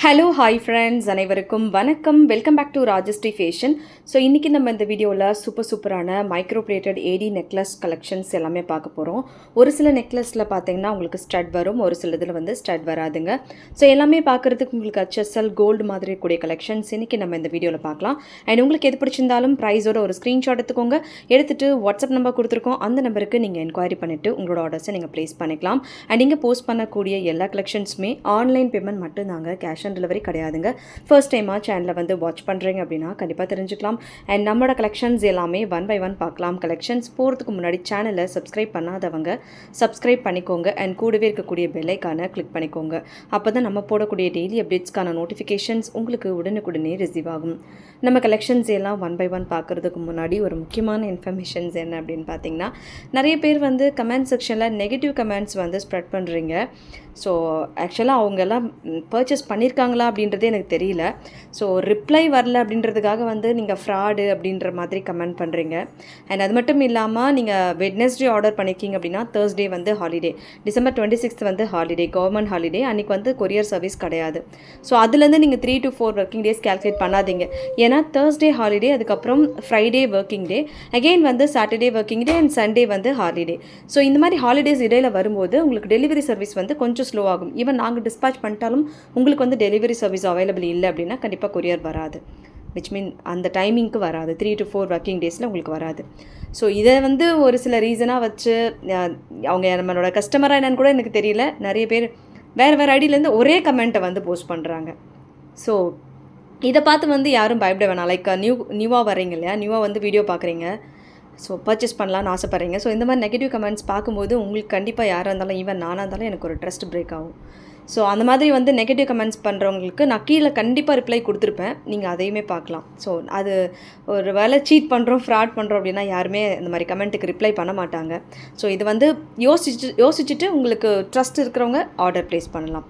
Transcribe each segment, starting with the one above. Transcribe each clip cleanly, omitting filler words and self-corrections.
Hello hi friends, அனைவருக்கும் வணக்கம். Welcome back to Rajashree fashion. So இன்றைக்கி நம்ம இந்த வீடியோவில் சூப்பரான micro plated AD necklace collections எல்லாமே பார்க்க போகிறோம். ஒரு சில நெக்லஸில் பார்த்தீங்கன்னா உங்களுக்கு ஸ்டட் வரும், ஒரு சில இதில் வந்து ஸ்டட் வராதுங்க. ஸோ எல்லாமே பார்க்குறதுக்கு உங்களுக்கு HSL கோல்டு மாதிரி கூடிய கலெக்ஷன்ஸ் இன்றைக்கி நம்ம இந்த வீடியோவில் பார்க்கலாம். அண்ட் உங்களுக்கு எது பிடிச்சிருந்தாலும் ப்ரைஸோட ஒரு ஸ்க்ரீன்ஷாட் எடுத்துக்கோங்க. எடுத்துகிட்டு வாட்ஸ்அப் நம்பர் கொடுத்துருக்கோம், அந்த நம்பருக்கு நீங்கள் என்கொயரி பண்ணிவிட்டு உங்களோட ஆர்டர்ஸை நீங்கள் ப்ளேஸ் பண்ணிக்கலாம். அண்ட் இங்கே போஸ்ட் பண்ணக்கூடிய எல்லா கலெக்ஷன்ஸுமே ஆன்லைன் பேமெண்ட் மட்டும் தாங்க, கேஷ் ஆன் டெலிவரி கிடையாதுங்க. ஃபர்ஸ்ட் டைமாக சேனலை வந்து வாட்ச் பண்ணுறீங்க அப்படின்னா கண்டிப்பாக தெரிஞ்சுக்கலாம். அண்ட் நம்மளோட கலெக்ஷன்ஸ் எல்லாமே ஒன் பை ஒன் பார்க்கலாம். கலெக்ஷன்ஸ் போகிறதுக்கு முன்னாடி சேனலை சப்ஸ்கிரைப் பண்ணாதவங்க சப்ஸ்கிரைப் பண்ணிக்கோங்க. அண்ட் கூடவே இருக்கக்கூடிய பெல் ஐக்கானை கிளிக் பண்ணிக்கோங்க. அப்போ தான் நம்ம போடக்கூடிய டெய்லி அப்டேட்ஸ்க்கான நோட்டிஃபிகேஷன்ஸ் உங்களுக்கு உடனுக்குடனே ரிசீவ் ஆகும். நம்ம கலெக்ஷன்ஸ் எல்லாம் ஒன் பை ஒன் பார்க்குறதுக்கு முன்னாடி ஒரு முக்கியமான இன்ஃபர்மேஷன்ஸ் என்ன அப்படின்னு பார்த்தீங்கன்னா, நிறைய பேர் வந்து கமெண்ட் செக்ஷனில் நெகட்டிவ் கமெண்ட்ஸ் வந்து ஸ்ப்ரெட் பண்ணுறீங்க. ஸோ ஆக்சுவலாக அவங்கெல்லாம் பர்ச்சேஸ் பண்ணியிருக்காங்களா அப்படின்றதே எனக்கு தெரியல. ஸோ ரிப்ளை வரல அப்படின்றதுக்காக வந்து நீங்கள் ஃப்ராடு அப்படின்ற மாதிரி கமெண்ட் பண்ணுறீங்க. அண்ட் அது மட்டும் இல்லாமல் நீங்கள் வெட்னஸ்டே ஆர்டர் பண்ணியிருக்கீங்க அப்படின்னா தேர்ஸ்டே வந்து ஹாலிடே, December 26 வந்து ஹாலிடே, கவர்மெண்ட் ஹாலிடே. அன்றைக்கி வந்து கொரியர் சர்வீஸ் கிடையாது. ஸோ அதுலேருந்து நீங்கள் 3 to 4 ஒர்க்கிங் டேஸ் கேல்குலேட் பண்ணாதீங்க. ஏன்னா தேர்ஸ்டே ஹாலிடே, அதுக்கப்புறம் ஃப்ரைடே ஒர்க்கிங் டே, அகெயின் வந்து Saturday working day and Sunday வந்து ஹாலிடே. ஸோ இந்த மாதிரி ஹாலிடேஸ் இடையில் வரும்போது உங்களுக்கு டெலிவரி சர்வீஸ் வந்து கொஞ்சம் ஸ்லோ ஆகும். ஈவன் நாங்கள் டிஸ்பேச் பண்ணிட்டாலும் உங்களுக்கு வந்து டெலிவரி சர்வீஸ் அவைலபிள் இல்லை அப்படின்னா கண்டிப்பாக கொரியர் வராது. விச் மீன் அந்த டைமிங்க்கு வராது, 3 to 4 ஒர்க்கிங் டேஸில் உங்களுக்கு வராது. ஸோ இதை வந்து ஒரு சில ரீசனாக வச்சு அவங்க நம்மளோட கஸ்டமராக என்னன்னு கூட எனக்கு தெரியல, நிறைய பேர் வேறு ஐடியிலேருந்து ஒரே கமெண்ட்டை வந்து போஸ்ட் பண்ணுறாங்க. ஸோ இதை பார்த்து வந்து யாரும் பயப்பட வேணாம். லைக் நியூவாக வரீங்க இல்லையா, நியூவாக வந்து வீடியோ பார்க்குறீங்க, ஸோ பர்ச்சேஸ் பண்ணலான்னு ஆசைப்பட்றீங்க. ஸோ இந்த மாதிரி நெகட்டிவ் கமெண்ட்ஸ் பார்க்கும்போது உங்களுக்கு கண்டிப்பாக யாராக இருந்தாலும், ஈவன் நானாக இருந்தாலும் எனக்கு ஒரு ட்ரஸ்ட் பிரேக் ஆகும். ஸோ அந்த மாதிரி வந்து நெகட்டிவ் கமெண்ட்ஸ் பண்ணுறவங்களுக்கு நான் கீழே கண்டிப்பாக ரிப்ளை கொடுத்துருப்பேன், நீங்கள் அதையுமே பார்க்கலாம். ஸோ அது ஒரு வேலை சீட் பண்ணுறோம், ஃப்ராட் பண்ணுறோம் அப்படின்னா யாருமே இந்த மாதிரி கமெண்ட்டுக்கு ரிப்ளை பண்ண மாட்டாங்க. ஸோ இது வந்து யோசிச்சுட்டு உங்களுக்கு ட்ரஸ்ட் இருக்கிறவங்க ஆர்டர் ப்ளேஸ் பண்ணலாம்.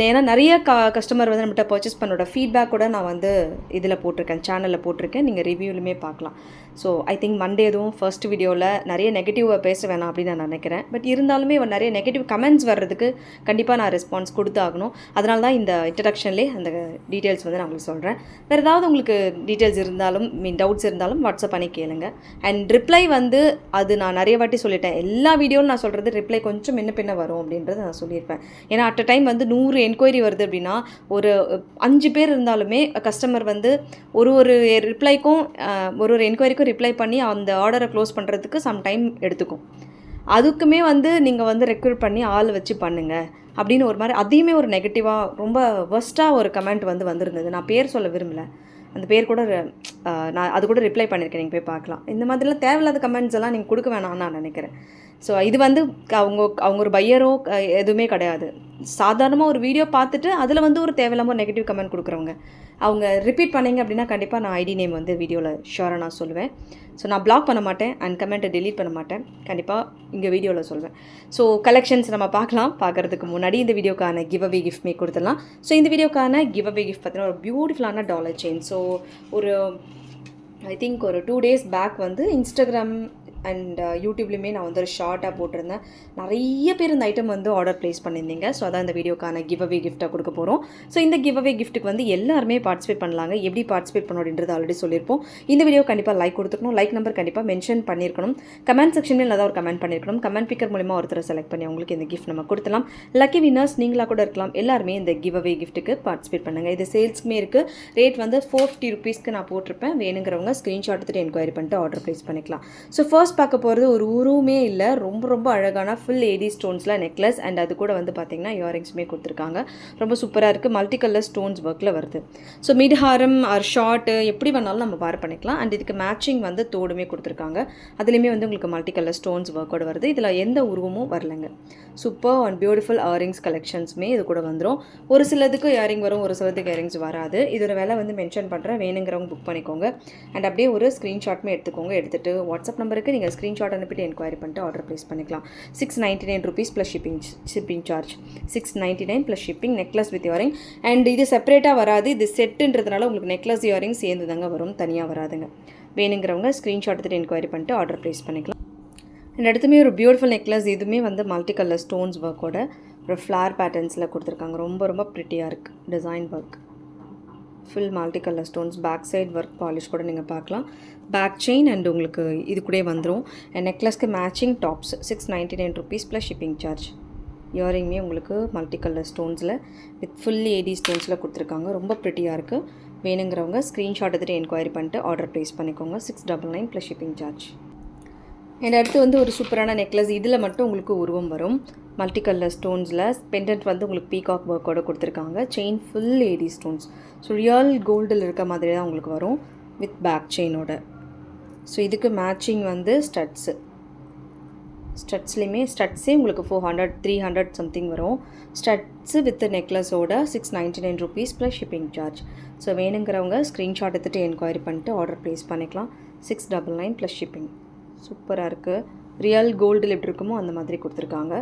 ஏன்னா நிறைய கஸ்டமர் வந்து நம்மகிட்ட பர்ச்சேஸ் பண்ணோட ஃபீட்பேக்கோட நான் வந்து இதில் போட்டிருக்கேன், சேனலில் போட்டிருக்கேன், நீங்கள் ரிவ்யூலுமே பார்க்கலாம். ஸோ ஐ திங்க் மண்டே எதுவும் ஃபர்ஸ்ட் வீடியோவில் நிறைய நெகட்டிவாக பேச வேணாம் அப்படின்னு நான் நினைக்கிறேன். பட் இருந்தாலுமே நிறைய நெகட்டிவ் கமெண்ட்ஸ் வர்றதுக்கு கண்டிப்பாக நான் ரெஸ்பான்ஸ் கொடுத்தாகணும். அதனால தான் இந்த இன்ட்ரடக்ஷன்லேயே அந்த டீட்டெயில்ஸ் வந்து நான் உங்களுக்கு சொல்கிறேன். வேறு ஏதாவது உங்களுக்கு டீட்டெயில்ஸ் இருந்தாலும் டவுட்ஸ் இருந்தாலும் வாட்ஸ்அப் பண்ணி கேளுங்க. அண்ட் ரிப்ளை வந்து அது நான் நிறைய வாட்டி சொல்லிட்டேன், எல்லா வீடியோவும் நான் சொல்கிறது ரிப்ளை கொஞ்சம் முன்ன வரும் அப்படின்றத நான் சொல்லியிருப்பேன். ஏன்னா அட் அ டைம் வந்து 100 என்கொயரி வருது அப்படின்னா ஒரு 5 பேர் இருந்தாலுமே கஸ்டமர் வந்து ஒரு ரிப்ளைக்கும் ஒரு என்கொயரிக்கும் ரிப்ளை பண்ணி அந்த ஆர்டரை க்ளோஸ் பண்ணுறதுக்கு சம் டைம் எடுத்துக்கும். அதுக்குமே வந்து நீங்கள் வந்து ரெக்ரூட் பண்ணி ஆள் வச்சு பண்ணுங்கள் அப்படின்னு ஒரு மாதிரி அதையுமே ஒரு நெகட்டிவாக ரொம்ப ஒர்ஸ்ட்டாக ஒரு கமெண்ட் வந்து வந்திருந்தது. நான் பேர் சொல்ல விரும்பலை, அந்த பேர் கூட நான் அது கூட ரிப்ளை பண்ணியிருக்கேன், நீங்கள் போய் பார்க்கலாம். இந்த மாதிரிலாம் தேவையில்லாத கமெண்ட்ஸ் எல்லாம் நீங்கள் கொடுக்க வேணாம்னு நான் நினைக்கிறேன். ஸோ இது வந்து அவங்க ஒரு பையரோ எதுவுமே கிடையாது. சாதாரணமாக ஒரு வீடியோ பார்த்துட்டு அதில் வந்து ஒரு தேவையில்லாமல் ஒரு நெகட்டிவ் கமெண்ட் கொடுக்குறவங்க அவங்க ரிப்பீட் பண்ணிங்க அப்படின்னா கண்டிப்பாக நான் ஐடி நேம் வந்து வீடியோவில் ஷுவராக நான் சொல்லுவேன். ஸோ நான் பிளாக் பண்ண மாட்டேன் அண்ட் கமெண்ட்டை டெலீட் பண்ண மாட்டேன், கண்டிப்பாக இங்கே வீடியோவில் சொல்வேன். ஸோ கலெக்ஷன்ஸ் நம்ம பார்க்குறதுக்கு முன்னாடி இந்த வீடியோக்கான கிவ்அவே கிஃப்ட் கொடுத்துடலாம். ஸோ இந்த வீடியோக்கான கிவ்அவே கிஃப்ட் பார்த்தீங்கன்னா ஒரு பியூட்டிஃபுல்லான டாலர் செயின். ஸோ ஒரு ஐ திங்க் ஒரு 2 days பேக் வந்து இன்ஸ்டாகிராம் அண்ட் யூடியூப்லேயுமே நான் வந்து ஒரு ஷார்ட்டாக போட்டிருந்தேன். நிறைய பேர் இந்த ஐட்டம் வந்து ஆர்டர் ப்ளேஸ் பண்ணியிருந்தீங்க. ஸோ அதான் இந்த வீடியோக்கான கிவ்அவே கிஃப்ட்டாக கொடுக்க போகிறோம். ஸோ இந்த கிவ்அவே கிஃப்ட்டுக்கு வந்து எல்லாருமே பார்ட்டிசிபேட் பண்ணலாங்க. எப்படி பார்ட்டிசிபேட் பண்ணணும் அப்படின்றது ஆல்ரெடி சொல்லியிருப்போம். இந்த வீடியோ கண்டிப்பாக லைக் கொடுத்துக்கணும், லைக் நம்பர் கண்டிப்பாக மென்ஷன் பண்ணியிருக்கணும், கமெண்ட் செக்ஷனில் ஏதாவது ஒரு கமெண்ட் பண்ணியிருக்கணும். கமெண்ட் பிக்கர் மூலமாக ஒருத்தரை செலக்ட் பண்ணி அவங்களுக்கு இந்த கிஃப்ட் நம்ம கொடுத்துலாம். லக்கி வின்னர்ஸ் நீங்களாக கூட இருக்கலாம். எல்லாருமே இந்த கிவ்அவே கிஃப்ட்டுக்கு பார்ட்டிசிபேட் பண்ணுங்கள். இது சேல்ஸ்க்குமே இருக்குது. ரேட் வந்து 450 rupeesக்கு நான் போட்டிருப்பேன். வேணுங்கிறவங்க ஸ்க்ரீன்ஷாட் எடுத்துகிட்டு என்கொயரி பண்ணிட்டு ஆர்டர் ப்ளேஸ் பண்ணிக்கலாம். ஸோ ஃபர்ஸ்ட் பார்க்க போகிறது ஒரு உருவமே இல்லை, ரொம்ப அழகான ஃபுல் ஏடி ஸ்டோன்ஸில் நெக்லஸ் அண்ட் அது கூட வந்து பார்த்திங்கன்னா இயரிங்ஸுமே கொடுத்துருக்காங்க. ரொம்ப சூப்பராக இருக்குது, மல்டி கலர் ஸ்டோன்ஸ் ஒர்க்கில் வருது. ஸோ மிட் ஹாரம் ஆர் ஷார்ட்டு எப்படி வேணாலும் நம்ம வேர் பண்ணிக்கலாம். அண்ட் இதுக்கு மேட்சிங் வந்து தோடுமே கொடுத்துருக்காங்க. அதுலேயுமே வந்து உங்களுக்கு மல்டி கலர் ஸ்டோன்ஸ் ஒர்க்கோட வருது. இதில் எந்த உருவமும் வரலைங்க. சூப்பர் அண்ட் பியூட்டிஃபுல் இயரிங்ஸ் கலெக்ஷன்ஸுமே இது கூட வந்துடும். ஒரு சிலதுக்கு இயரிங் வரும், ஒரு சிலதுக்கு இயரிங்ஸ் வராது. இதோட விலை வந்து மென்ஷன் பண்ணுறேன், வேணுங்கிறவங்க புக் பண்ணிக்கோங்க. அண்ட் அப்படியே ஒரு ஸ்க்ரீன்ஷாட்டுமே எடுத்துக்கோங்க. எடுத்துகிட்டு வாட்ஸ்அப் நம்பருக்கு நீங்கள் ஸ்க்ரீன்ஷாட் அனுப்பிட்டு என்கொயரி பண்ணிட்டு ஆர்டர் ப்ளேஸ் பண்ணிக்கலாம். 699 rupees plus shipping charge. 699 plus shipping, necklace with earring. And இது செப்பரேட்டாக வராது, இது செட்டுன்றதுனால உங்களுக்கு நெக்லஸ் இயரிங் சேர்ந்து தாங்க வரும், தனியாக வராதுங்க. வேணுங்கிறவங்க ஸ்க்ரீன்ஷாட் எடுத்துகிட்டு என்கொயரி பண்ணிட்டு ஆர்டர் ப்ளேஸ் பண்ணிக்கலாம். அண்ட் அடுத்துமே ஒரு பியூட்டிஃபுல் நெக்லஸ். இதுவுமே வந்து மல்டி கலர் ஸ்டோன்ஸ் ஒர்க்கோட ஒரு ஃப்ளார் பேட்டர்ன்ஸில் கொடுத்துருக்காங்க. ரொம்ப ரொம்ப ப்ரிட்டியாக இருக்குது design work. Full multi colour stones. Back side work polish கூட நீங்கள் பார்க்கலாம். பேக் செயின் அண்ட் உங்களுக்கு இது கூட வந்துடும். அண்ட் நெக்லஸ்க்கு matching tops ₹699 plus shipping charge. இயரிங்குமே உங்களுக்கு மல்டி கலர் ஸ்டோன்ஸில் வித் ஃபுல்லி ஏடி ஸ்டோன்ஸில் கொடுத்துருக்காங்க. ரொம்ப ப்ரிட்டியாக இருக்குது. வேணுங்கிறவங்க ஸ்க்ரீன்ஷாட் எடுத்துகிட்டு என்கொயரி பண்ணிட்டு ஆர்டர் ப்ளேஸ் பண்ணிக்கோங்க. $699 ப்ளஸ் ஷிப்பிங் சார்ஜ். அண்ட் அடுத்து வந்து ஒரு சூப்பரான நெக்லஸ். இதில் மட்டும் உங்களுக்கு உருவம் வரும். மல்டி கலர் ஸ்டோன்ஸில் பெண்டன்ட் வந்து உங்களுக்கு பீகாக் ஒர்க்கோடு கொடுத்துருக்காங்க. Chain full AD stones. So real கோல்டில் இருக்க மாதிரி தான் உங்களுக்கு வரும் வித் பேக் செயினோட. ஸோ இதுக்கு மேட்சிங் வந்து ஸ்டட்ஸே உங்களுக்கு 400 300 சம்திங் வரும். ஸ்டட்ஸு வித் நெக்லஸோட $699 ப்ளஸ் ஷிப்பிங் சார்ஜ். ஸோ வேணுங்கிறவங்க ஸ்க்ரீன்ஷாட் எடுத்துகிட்டு என்கொயரி பண்ணிட்டு ஆர்டர் ப்ளேஸ் பண்ணிக்கலாம். $699 ப்ளஸ் ஷிப்பிங். சூப்பராக இருக்குது. ரியல் கோல்டில் எப்படி இருக்குமோ அந்த மாதிரி கொடுத்துருக்காங்க.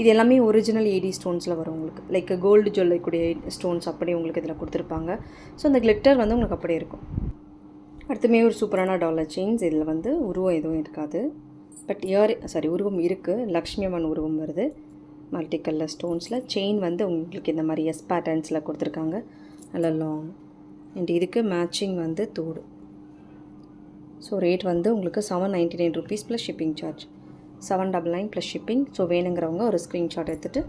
இது எல்லாமே ஒரிஜினல் ஏடி ஸ்டோன்ஸில் வரும் உங்களுக்கு. லைக் கோல்டு ஜொல்லைக்கூடிய ஸ்டோன்ஸ் அப்படி உங்களுக்கு இதில் கொடுத்துருப்பாங்க. ஸோ அந்த கிளிட்டர் வந்து உங்களுக்கு அப்படியே இருக்கும். அடுத்துமே ஒரு சூப்பரான டாலர் செயின்ஸ். இதில் வந்து உருவம் எதுவும் இருக்காது. பட் உருவம் இருக்குது. லக்ஷ்மி அம்மன் உருவம் வருது மல்டி கலர் ஸ்டோன்ஸில். செயின் வந்து உங்களுக்கு இந்த மாதிரி எஸ் பேட்டர்ன்ஸில் கொடுத்துருக்காங்க. நல்லா லாங். அண்ட் இதுக்கு மேட்சிங் வந்து தோடு. ஸோ ரேட் வந்து உங்களுக்கு $799 plus shipping charge. $799 plus shipping. So வேணுங்கிறவங்க ஒரு ஸ்க்ரீன்ஷாட் எடுத்துகிட்டு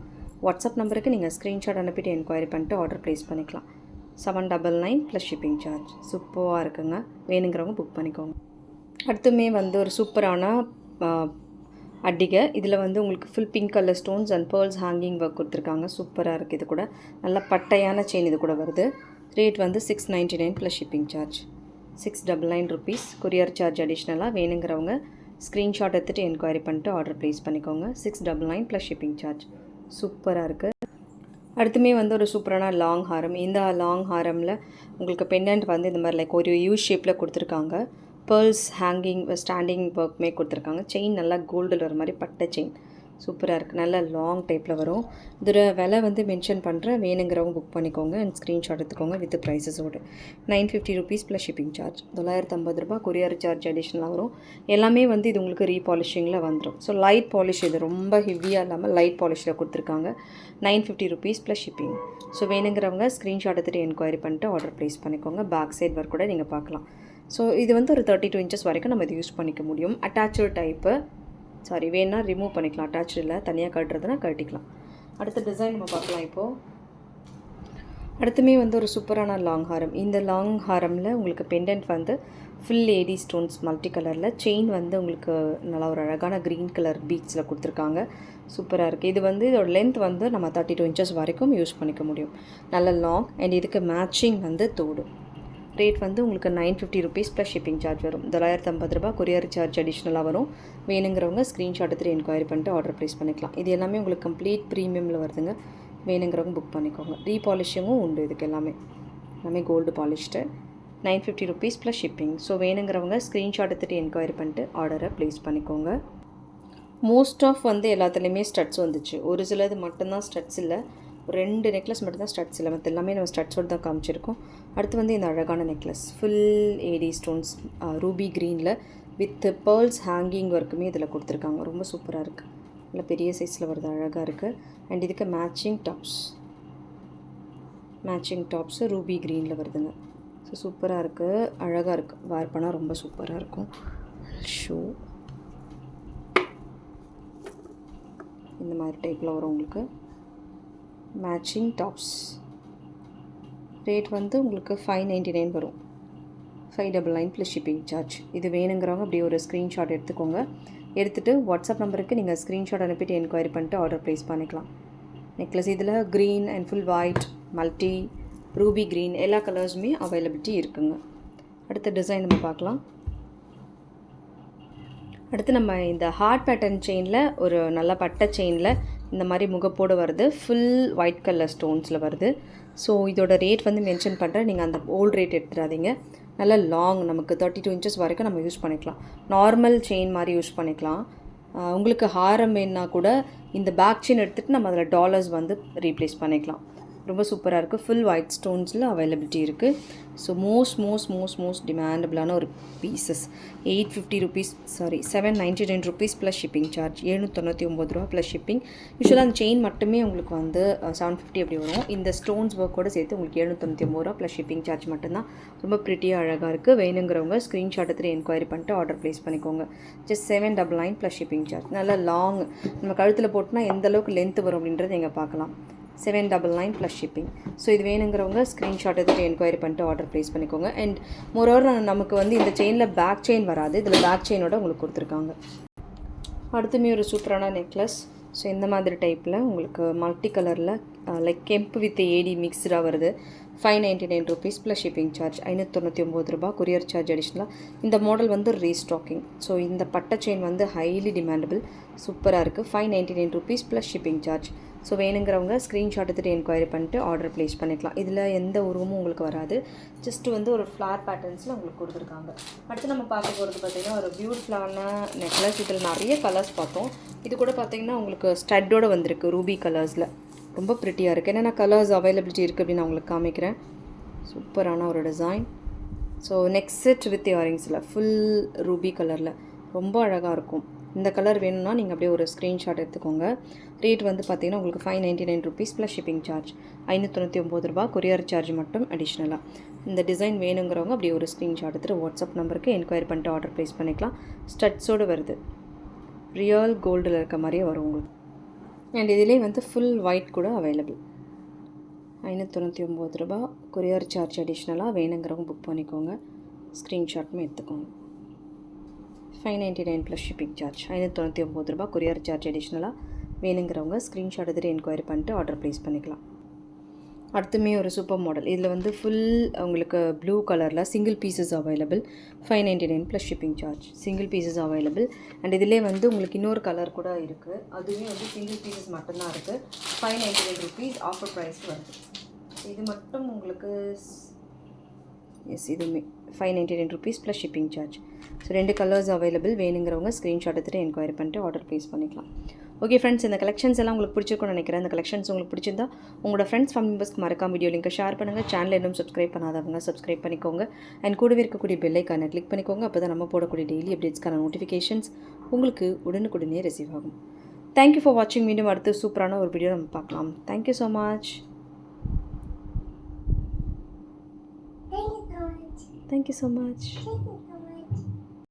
வாட்ஸ்அப் நம்பருக்கு நீங்கள் ஸ்க்ரீன்ஷாட் அனுப்பிட்டு என்கொயரி பண்ணிட்டு ஆர்டர் ப்ளேஸ் பண்ணிக்கலாம். $799 ப்ளஸ் ஷிப்பிங் சார்ஜ். சூப்பராக இருக்குங்க. வேணுங்கிறவங்க புக் பண்ணிக்கோங்க. அடுத்துமே வந்து ஒரு சூப்பரான அட்டிகை. இதில் வந்து உங்களுக்கு full pink colour stones and pearls hanging work கொடுத்துருக்காங்க. சூப்பராக இருக்குது. இது கூட நல்ல பட்டையான செயின் இது கூட வருது. ரேட் வந்து $699 plus shipping charge. $699 courier charge அடிஷ்னலாக. வேணுங்கிறவங்க ஸ்க்ரீன்ஷாட் எடுத்துகிட்டு என்கொயரி பண்ணிட்டு ஆர்டர் ப்ளேஸ் பண்ணிக்கோங்க. $699 ப்ளஸ் ஷிப்பிங் சார்ஜ். சூப்பராக இருக்குது. அடுத்துமே வந்து ஒரு சூப்பரான லாங் ஹாரம். இந்த லாங் ஹாரமில் உங்களுக்கு பெண்டன்ட் வந்து இந்த மாதிரி லைக் ஒரு யூ ஷேப்பில் கொடுத்துருக்காங்க. பேர்ல்ஸ் ஹேங்கிங் ஸ்டாண்டிங் ஒர்க்குமே கொடுத்துருக்காங்க. செயின் நல்லா கோல்டில் வர மாதிரி பட்டை செயின். சூப்பராக இருக்குது. நல்ல லாங் டைப்பில் வரும். இதோட விலை வந்து மென்ஷன் பண்ணுறேன். வேணுங்கிறவங்க புக் பண்ணிக்கோங்க அண்ட் ஸ்க்ரீன்ஷாட் எடுத்துக்கோங்க வித் ப்ரைஸஸோடு. $950 plus shipping charge. $950 courier charge அடிஷ்னலாக வரும். எல்லாமே வந்து இது உங்களுக்கு ரீபாலிஷிங்கில் வந்துடும். ஸோ லைட் பாலிஷ். இது ரொம்ப ஹெவியாக இல்லாமல் லைட் பாலிஷில் கொடுத்துருக்காங்க. $950 ப்ளஸ் ஷிப்பிங். ஸோ வேணுங்கிறவங்க ஸ்க்ரீன்ஷாட் எடுத்துகிட்டு என்கொயரி பண்ணிட்டு ஆர்டர் ப்ளேஸ் பண்ணிக்கோங்க. பேக் சைட் ஒர்க் கூட நீங்கள் பார்க்கலாம். ஸோ இது வந்து ஒரு 32 இன்ச்சஸ் வரைக்கும் நம்ம இது யூஸ் பண்ணிக்க முடியும். Attach type. வேணா ரிமூவ் பண்ணிக்கலாம். அட்டாச் இல்லை, தனியாக கட்டுறதுனா கட்டிக்கலாம். அடுத்த டிசைன் நம்ம பார்க்கலாம். இப்போது அடுத்துமே வந்து ஒரு சூப்பரான லாங் ஹாரம். இந்த லாங் ஹாரமில் உங்களுக்கு பெண்டன்ட் வந்து ஃபுல் ஏடி ஸ்டோன்ஸ் மல்டி கலரில். செயின் வந்து உங்களுக்கு நல்லா ஒரு அழகான க்ரீன் கலர் பீட்ஸில் கொடுத்துருக்காங்க. சூப்பராக இருக்குது. இது வந்து இதோட லென்த் வந்து நம்ம 32 இன்ச்சஸ் வரைக்கும் யூஸ் பண்ணிக்க முடியும். நல்ல லாங். அண்ட் இதுக்கு மேட்சிங் வந்து தோடு. ரேட் வந்து உங்களுக்கு $950 ப்ளஸ் ஷிப்பிங் சார்ஜ் வரும். $950 கொரியர் சார்ஜ் அடிஷ்னலாக வரும். வேணுங்கிறவங்க ஸ்க்ரீன்ஷாட் எடுத்துகிட்டு என்கொயரி பண்ணிட்டு ஆர்டர் ப்ளேஸ் பண்ணிக்கலாம். இது எல்லாமே உங்களுக்கு கம்ப்ளீட் ப்ரீமியமில் வருதுங்க. வேணுங்கிறவங்க புக் பண்ணிக்கோங்க. ரீபாலிஷிங்கும் உண்டு. இதுக்கு எல்லாமே gold polished. $950 plus shipping. So வேணுங்கிறவங்க ஸ்க்ரீன்ஷாட் எடுத்துகிட்டு என்கொயரி பண்ணிட்டு ஆர்டரை ப்ளேஸ் பண்ணிக்கோங்க. மோஸ்ட் ஆஃப் வந்து எல்லாத்துலேயுமே ஸ்டட்ஸ் வந்துச்சு. ஒரு சிலது மட்டும்தான் ஸ்டட்ஸ் இல்லை. 2 நெக்லஸ் மட்டும்தான் ஸ்டட்ஸ் இல்லை. மற்ற எல்லாமே நம்ம ஸ்டட்ஸோடு தான் காமிச்சிருக்கோம். அடுத்து வந்து இந்த அழகான necklace full AD stones ruby க்ரீனில் வித் பேர்ல்ஸ் ஹேங்கிங் ஒர்க்குமே இதில் கொடுத்துருக்காங்க. ரொம்ப சூப்பராக இருக்குது. நல்லா பெரிய சைஸில் வருது. அழகாக இருக்குது. அண்ட் இதுக்கு மேட்சிங் டாப்ஸு ரூபி க்ரீனில் வருதுங்க. ஸோ சூப்பராக இருக்குது. அழகாக இருக்குது. வேர் பண்ணால் ரொம்ப சூப்பராக இருக்கும். ஷூ இந்த மாதிரி டைப்பில் வரும் உங்களுக்கு. Matching tops. ரேட் வந்து உங்களுக்கு $599 வரும். $599 ப்ளஸ் ஷிப்பிங் சார்ஜ். இது வேணுங்கிறவங்க அப்படியே ஒரு ஸ்க்ரீன்ஷாட் எடுத்துக்கோங்க. எடுத்துகிட்டு வாட்ஸ்அப் நம்பருக்கு நீங்கள் ஸ்க்ரீன்ஷாட் அனுப்பிட்டு என்கொயரி பண்ணிட்டு ஆர்டர் ப்ளேஸ் பண்ணிக்கலாம். நெக்லஸ் இதில் green and full white, multi, Ruby green எல்லா கலர்ஸுமே அவைலபிலிட்டி இருக்குங்க. அடுத்த டிசைன் நம்ம பார்க்கலாம். அடுத்து நம்ம இந்த ஹார்ட் பேட்டர்ன் செயினில் ஒரு நல்ல பட்டை செயினில் இந்த மாதிரி முகப்போடு வருது. ஃபுல் ஒயிட் கலர் ஸ்டோன்ஸில் வருது. ஸோ இதோட ரேட் வந்து மென்ஷன் பண்ணுறேன். நீங்கள் அந்த ஓல்டு ரேட் எடுத்துடாதீங்க. நல்லா லாங், நமக்கு 32 இன்ச்சஸ் வரைக்கும் நம்ம யூஸ் பண்ணிக்கலாம். நார்மல் செயின் மாதிரி யூஸ் பண்ணிக்கலாம். உங்களுக்கு ஹாரம் வேணுன்னா கூட இந்த பேக் செயின் எடுத்துகிட்டு நம்ம அதில் டாலர்ஸ் வந்து ரீப்ளேஸ் பண்ணிக்கலாம். ரொம்ப சூப்பராக இருக்குது. ஃபுல் ஒயிட் ஸ்டோன்ஸில் அவைலபிலிட்டி இருக்குது. ஸோ மோஸ்ட் டிமாண்டபிளான ஒரு pieces. 850 rupees, sorry 799 rupees plus shipping charge. 799 ரூபா ப்ளஸ் ஷிப்பிங். யூஸ்வலாக அந்த செயின் மட்டுமே உங்களுக்கு வந்து 750 அப்படி வரும். இந்த ஸ்டோன்ஸ் ஒர்க்கோடு சேர்த்து உங்களுக்கு 799 ரூபா ப்ளஸ் ஷிப்பிங் சார்ஜ் மட்டும்தான். ரொம்ப ப்ரிட்டியாக அழகாக இருக்குது. வேணுங்கிறவங்க ஸ்க்ரீன்ஷாட் எடுத்துகிட்டு என்கொயரி பண்ணிட்டு ஆர்டர் ப்ளேஸ் பண்ணிக்கோங்க. Just 799 plus shipping charge. நல்லா லாங் நம்ம கழுத்தில் போட்டோன்னா எந்த அளவுக்கு லென்த் வரும் அப்படின்றது நீங்கள் பார்க்கலாம். 799 ப்ளஸ் ஷிப்பிங். ஸோ இது வேணுங்கிறவங்க ஸ்க்ரீன்ஷாட் எடுத்துகிட்டு என்கொயரி பண்ணிட்டு ஆர்டர் ப்ளேஸ் பண்ணிக்கோங்க. அண்ட் மோரோவர் நமக்கு வந்து இந்த செயினில் பேக் செயின் வராது, இதில் பேக் செயினோட உங்களுக்கு கொடுத்துருக்காங்க. அடுத்துமே ஒரு சூப்பரான நெக்லஸ். ஸோ இந்த மாதிரி டைப்பில் உங்களுக்கு மல்டி கலரில் லைக் கெம்பு வித் ஏடி மிக்ஸ்டாக வருது. 599 rupees ப்ளஸ் ஷிப்பிங் சார்ஜ். 599 ரூபா கொரியர் சார்ஜ் அடிஷ்னலாக. இந்த மாடல் வந்து ரீஸ்டாக்கிங். ஸோ இந்த பட்டை செயின் வந்து ஹைலி டிமாண்டபிள், சூப்பராக இருக்குது. 599 rupees plus shipping charge. So வேணுங்கிறவங்க ஸ்க்ரீன்ஷாட் எடுத்துகிட்டு என்கொயரி பண்ணிட்டு ஆர்டர் ப்ளேஸ் பண்ணிக்கலாம். இதில் எந்த உருவமும் உங்களுக்கு வராது, ஜஸ்ட்டு வந்து ஒரு ஃப்ளார் பேட்டர்ன்ஸில் உங்களுக்கு கொடுத்துருக்காங்க. அடுத்து நம்ம பார்க்க போகிறது பார்த்திங்கன்னா ஒரு பியூட்டிஃபுல்லான நெக்லஸ். இதில் நிறைய கலர்ஸ் பார்த்தோம். இது கூட பார்த்திங்கன்னா உங்களுக்கு ஸ்டட்டோடு வந்திருக்கு ரூபி கலர்ஸில். ரொம்ப ப்ரிட்டியாக இருக்குது. என்னென்ன கலர்ஸ் அவைலபிலிட்டி இருக்குது அப்படின்னு நான் உங்களுக்கு காமிக்கிறேன். சூப்பரான ஒரு design. So next set with இயரிங்ஸில் ஃபுல் ரூபி கலரில் ரொம்ப அழகாக இருக்கும். இந்த கலர் வேணும்னா நீங்கள் அப்படியே ஒரு ஸ்க்ரீன்ஷாட் எடுத்துக்கோங்க. ரேட் வந்து பார்த்திங்கன்னா உங்களுக்கு 599 rupees ப்ளஸ் ஷிப்பிங் சார்ஜ். 599 ரூபா கொரியர் சார்ஜ் மட்டும் அடிஷ்னலாக. இந்த டிசைன் வேணுங்கிறவங்க அப்படியே ஒரு ஸ்க்ரீன்ஷாட் எடுத்துகிட்டு வாட்ஸ்அப் நம்பருக்கு என்கொயரி பண்ணிட்டு ஆர்டர் ப்ளேஸ் பண்ணிக்கலாம். ஸ்டட்ஸோடு வருது, ரியல் கோல்டில் இருக்க மாதிரியே வரும் உங்களுக்கு. அண்ட் இதிலே வந்து ஃபுல் ஒயிட் கூட அவைலபிள். 599 ரூபா கொரியர் சார்ஜ் அடிஷ்னலாக. வேணுங்கிறவங்க புக் பண்ணிக்கோங்க, ஸ்க்ரீன்ஷாட்டும் எடுத்துக்கோங்க. 599 ப்ளஸ் ஷிப்பிங் சார்ஜ். 599 ரூபா கொரியர் சார்ஜ் அடிஷ்னலாக. வேணுங்கிறவங்க ஸ்க்ரீன்ஷாட் எடுத்துகிட்டு என்கொயரி பண்ணிட்டு ஆர்டர் ப்ளேஸ் பண்ணிக்கலாம். அடுத்துமே ஒரு சூப்பர் மாடல். இதில் வந்து ஃபுல் உங்களுக்கு ப்ளூ கலரில் single pieces available. 599 plus shipping charge. Single pieces available. And இதிலே வந்து உங்களுக்கு இன்னொரு கலர் கூட இருக்குது, அதுவுமே வந்து சிங்கிள் பீசஸ் மட்டும்தான் இருக்குது. 599 rupees ஆஃபர் ப்ரைஸ் வருது. இது மட்டும் உங்களுக்கு இதுவுமே 599 rupees plus shipping charge. So 2 colours available. வேணுங்கிறவங்க ஸ்க்ரீன்ஷாட் எடுத்துகிட்டு என்கொயரி பண்ணிட்டு ஆர்டர் ப்ளேஸ் பண்ணிக்கலாம். ஓகே ஃப்ரெண்ட்ஸ், இந்த கலெக்ஷன்ஸ் எல்லாம் உங்களுக்கு பிடிச்சிருக்கும்னு நினைக்கிறேன். இந்த கலெக்ஷன்ஸ் உங்களுக்கு பிடிச்சிருந்தா உங்களோட ஃப்ரெண்ட்ஸ் ஃபேமிலி மெம்பர்ஸ்க்கு மறக்காம வீடியோ லிங்கை ஷேர் பண்ணுங்கள். சேனல் இன்னும் சப்ஸ்கிரைப் பண்ணாதவங்க சப்ஸ்கிரைப் பண்ணிக்கோங்க. அண்ட் கூடவே இருக்கக்கூடிய பெல் ஐக்கானை கிளிக் பண்ணிக்கோங்க. அப்போ தான் நம்ம போடக்கூடிய டெய்லி அப்டேட்ஸ்க்கான நோட்டிஃபிகேஷன்ஸ் உங்களுக்கு உடனுக்குடனே ரிசீவ் ஆகும். தேங்க்யூ ஃபார் வாட்சிங். மீண்டும் அடுத்து சூப்பரான ஒரு வீடியோ நம்ம பார்க்கலாம். Thank you so much. Thank you so much.